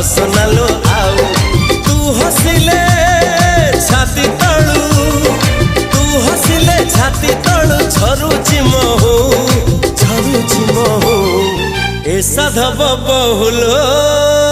हसनालो आउ तू हसिले छाती तळू तू हसिले छाती तळू झरुची महू ए साधव बहुलो।